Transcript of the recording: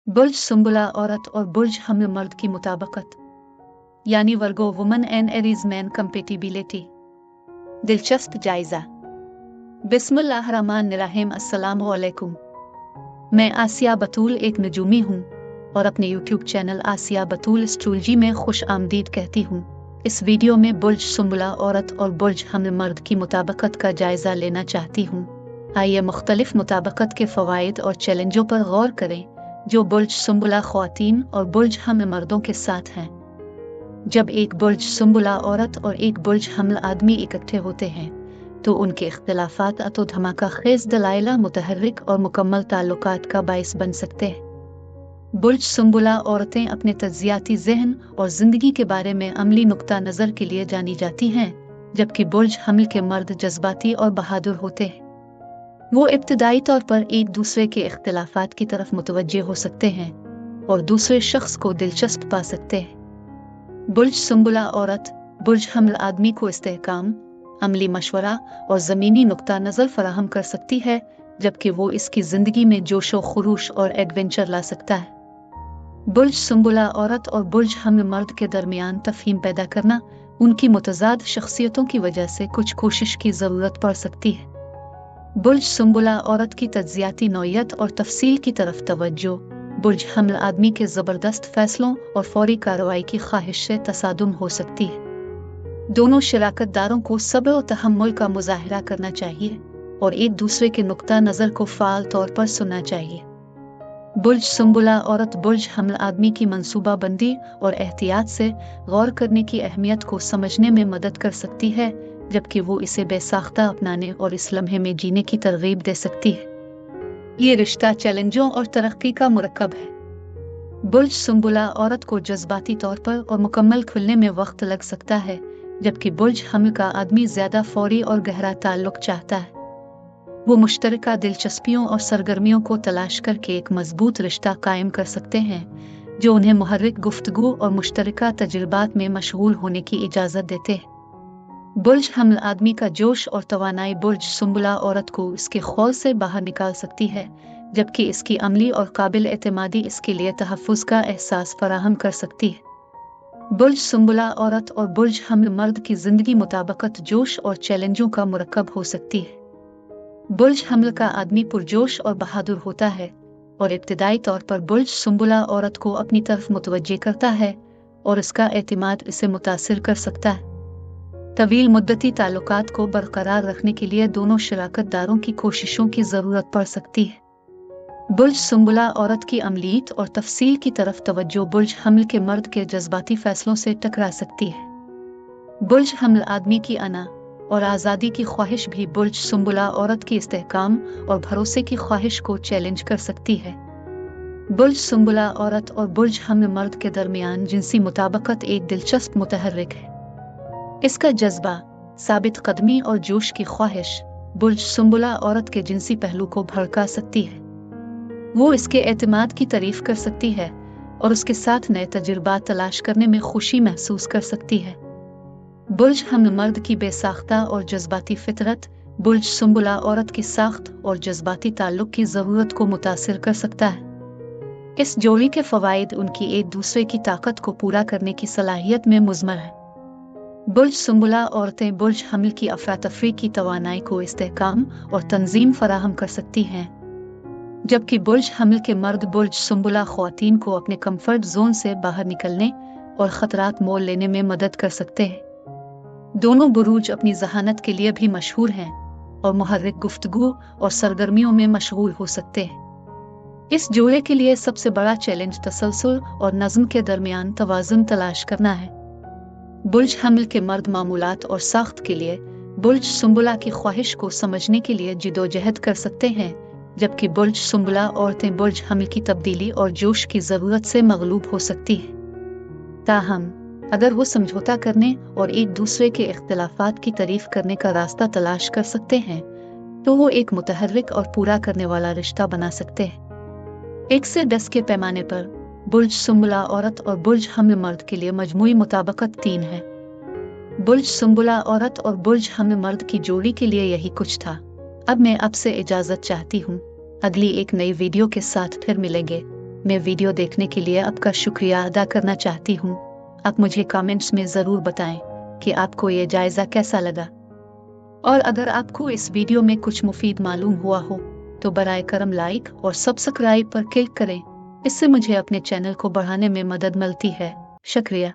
बुर्ज सुंबला औरत और बुर्ज हमल मर्द की मुताबिकत, यानी Virgo woman and Aries man compatibility. दिलचस्प जायजा। बिस्मिल्लाहिर्रहमानिर्रहीम। अस्सलामु अलैकुम। मैं आसिया बतूल एक नजूमी हूँ और अपने YouTube चैनल आसिया बतूल एस्ट्रोलॉजी में खुश आमदीद कहती हूँ। इस वीडियो में बुर्ज सुंबला औरत और बुर्ज हमल मर्द की मुताबिकत का जायजा लेना चाहती हूँ। आइए मुख्तलिफ मुताबिकत के फ़वाइद और चैलेंजों पर गौर करें जो बुर्ज सुंबला ख्वातीन और बुर्ज हमल मर्दों के साथ हैं। जब एक बुर्ज सुंबला औरत और एक बुर्ज हमल आदमी इकट्ठे होते हैं तो उनके इख्तिलाफात तो धमाका खेज दलाइला मुतहर्रिक और मुकम्मल ताल्लुकात का बाइस बन सकते हैं। बुर्ज सुंबला औरतें अपने तज्जियाती ज़हन और ज़िंदगी के बारे में अमली नुक्ता नज़र के लिए जानी जाती हैं, जबकि बुर्ज हमल के मर्द जज्बाती और बहादुर होते हैं। वो इब्तदाई तौर पर एक दूसरे के इख्तिलाफात की तरफ मुतवज्जे हो सकते हैं और दूसरे शख्स को दिलचस्प पा सकते हैं। बुर्ज सुंबला औरत बुर्ज हमल आदमी को इस्तेहकाम, अमली मशवरा और ज़मीनी नुक्ता नज़र फराहम कर सकती है, जबकि वो इसकी ज़िंदगी में जोशो खरूश और एडवेंचर ला सकता है। बुर्ज सुंबला औरत और बुर्ज हमल मर्द के दरमियान तफहीम पैदा करना उनकी मुतज़ाद शख्सियतों की वजह से कुछ कोशिश की ज़रूरत पड़ सकती है। बुर्ज सुंबला औरत की तज्जियाती नौयत और तफसील की तरफ तवज्जो बुर्ज हमल आदमी के ज़बरदस्त फैसलों और फौरी कार्रवाई की ख्वाहिश से तसादुम हो सकती है। दोनों शराकतदारों को सब्र और तहम्मुल का मुजाहिरा करना चाहिए और एक दूसरे के नुक्ता नज़र को फ़ाल तौर पर सुनना चाहिए। बुर्ज सुंबला औरत बुर्ज हमल आदमी की मंसूबा बंदी और एहतियात से गौर करने की अहमियत को समझने में मदद कर सकती है, जबकि वो इसे बेसाख्ता अपनाने और इस लम्हे में जीने की तरगीब दे सकती है। ये रिश्ता चैलेंजों और तरक्की का मुरक्कब है। बुर्ज सुंबला औरत को जज्बाती तौर पर और मुकम्मल खुलने में वक्त लग सकता है, जबकि बुर्ज हमल का आदमी ज़्यादा फौरी और गहरा ताल्लुक चाहता है। वो मुश्तरका दिलचस्पियों और सरगर्मियों को तलाश करके एक मजबूत रिश्ता कायम कर सकते हैं, जो उन्हें मुहर्रिक गुफ्तगू और मुश्तरका तजुर्बात में मशगूल होने की इजाज़त देते हैं। बुर्ज हमल आदमी का जोश और तवानाई बुर्ज सुंबला औरत को इसके खौल से बाहर निकाल सकती है, जबकि इसकी अमली और काबिल एतमादी इसके लिए तहफ़्फ़ुज़ का एहसास फराहम कर सकती है। बुर्ज सुंबला औरत और बुर्ज हमल मर्द की ज़िंदगी मुताबिकत जोश और चैलेंजों का मुरक्कब हो सकती है। बुर्ज हमल का आदमी पुरजोश और बहादुर होता है और इब्तिदाई तौर पर बुर्ज सुंबला औरत को अपनी तरफ मुतवज्जे करता है और इसका एतमाद इसे मुतासिर कर सकता है। तवील मुद्दती ताल्लुकात को बरकरार रखने के लिए दोनों शराकतदारों की कोशिशों की ज़रूरत पड़ सकती है। बुर्ज सुंबला औरत की अमलीत और तफसील की तरफ तवज्जो बुर्ज हमल के मर्द के जज्बाती फैसलों से टकरा सकती है। बुर्ज हमल आदमी की अना और आज़ादी की ख्वाहिश भी बुर्ज सुंबला औरत की इस्तेहकाम और भरोसे की ख्वाहिश को चैलेंज कर सकती है। बुर्ज सुंबला औरत और बुर्ज हमल मर्द के दरमियान जिनसी मुताबिकत एक दिलचस्प मुतहर्रिक है। इसका जज्बा, साबित कदमी और जोश की ख्वाहिश बुर्ज सुंबला औरत के जिनसी पहलू को भड़का सकती है। वो इसके एतमाद की तारीफ कर सकती है और उसके साथ नए तजुर्बात तलाश करने में खुशी महसूस कर सकती है। बुर्ज हमल मर्द की बेसाख्ता और जज्बाती फितरत बुर्ज सुंबला औरत की साख्त और जज्बाती ताल्लुक की ज़रूरत को मुतासिर कर सकता है। इस जोड़ी के फ़वाइद उनकी एक दूसरे की ताकत को पूरा करने की सलाहियत में मुज़मर है। बुर्ज सुंबला औरतें बुर्ज हमल की अफरा-तफरी की तवानाई को इस्तेहकाम और तंजीम फराहम कर सकती हैं, जबकि बुर्ज हमल के मर्द बुर्ज सुंबला ख्वातीन को अपने कंफर्ट जोन से बाहर निकलने और ख़तरात मोल लेने में मदद कर सकते हैं। दोनों बुरूज अपनी जहानत के लिए भी मशहूर हैं और मुहर्रिक गुफ्तगू और सरगर्मियों में मशगूल हो सकते हैं। इस जोड़े के लिए सबसे बड़ा चैलेंज तसलसल और नज़्म के दरमियान तवाज़ुन तलाश करना है। बुर्ज हमल के मर्द मामूलात और साख्त के लिए बुर्ज सुंबला की ख्वाहिश को समझने के लिए जिदोजहद कर सकते हैं, जबकि बुर्ज सुंबला औरतें बुर्ज हमल की तब्दीली और जोश की ज़रूरत से मगलूब हो सकती हैं। ताहम अगर वो समझौता करने और एक दूसरे के इख्तिलाफात की तारीफ करने का रास्ता तलाश कर सकते हैं तो वो एक मुतहर्रिक और पूरा करने वाला रिश्ता बना सकते हैं। 1 से 10 के पैमाने पर बुर्ज सुंबला औरत और बुर्ज हमल मर्द के लिए मजमूई मुताबिकत 3 है। बुर्ज सुंबला औरत और बुर्ज हमल मर्द की जोड़ी के लिए यही कुछ था। अब मैं आपसे इजाज़त चाहती हूँ। अगली एक नई वीडियो के साथ फिर मिलेंगे। मैं वीडियो देखने के लिए आपका शुक्रिया अदा करना चाहती हूँ। आप मुझे कमेंट्स में ज़रूर बताएं कि आपको ये जायज़ा कैसा लगा, और अगर आपको इस वीडियो में कुछ मुफीद मालूम हुआ हो तो बराए करम लाइक और सब्सक्राइब पर क्लिक करें। इससे मुझे अपने चैनल को बढ़ाने में मदद मिलती है। शुक्रिया।